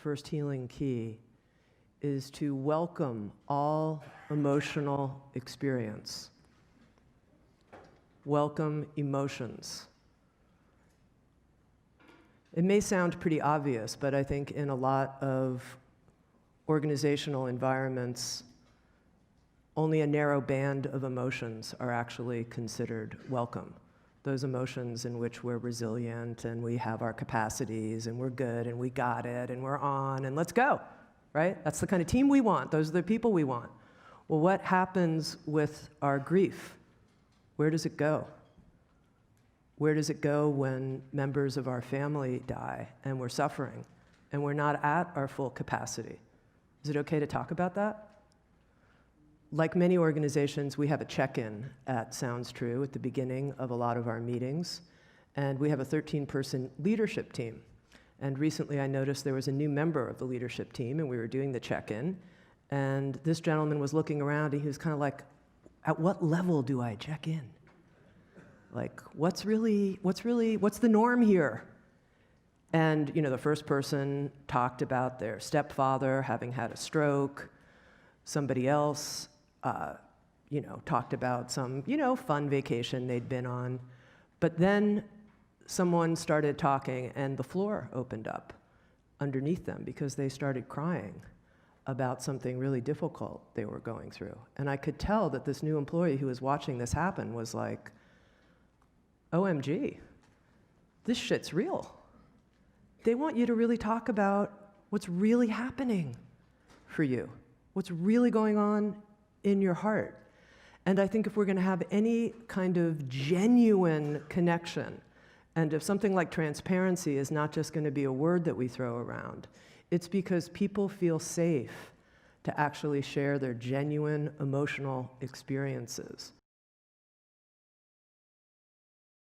first healing key is to welcome all emotional experience. Welcome emotions. It may sound pretty obvious, but I think in a lot of organizational environments, only a narrow band of emotions are actually considered welcome. Those emotions in which we're resilient and we have our capacities and we're good and we got it and we're on and let's go, right? That's the kind of team we want. Those are the people we want. Well, what happens with our grief? Where does it go? Where does it go when members of our family die and we're suffering and we're not at our full capacity? Is it okay to talk about that? Like many organizations, we have a check-in at Sounds True at the beginning of a lot of our meetings, and we have a 13-person leadership team. And recently I noticed there was a new member of the leadership team, and we were doing the check-in, and this gentleman was looking around, and he was kind of like, at what level do I check in? Like, what's the norm here? And, you know, the first person talked about their stepfather having had a stroke. Somebody else, talked about some, fun vacation they'd been on. But then someone started talking and the floor opened up underneath them because they started crying about something really difficult they were going through. And I could tell that this new employee who was watching this happen was like, OMG, this shit's real. They want you to really talk about what's really happening for you, what's really going on in your heart. And I think if we're going to have any kind of genuine connection, and if something like transparency is not just going to be a word that we throw around, it's because people feel safe to actually share their genuine emotional experiences.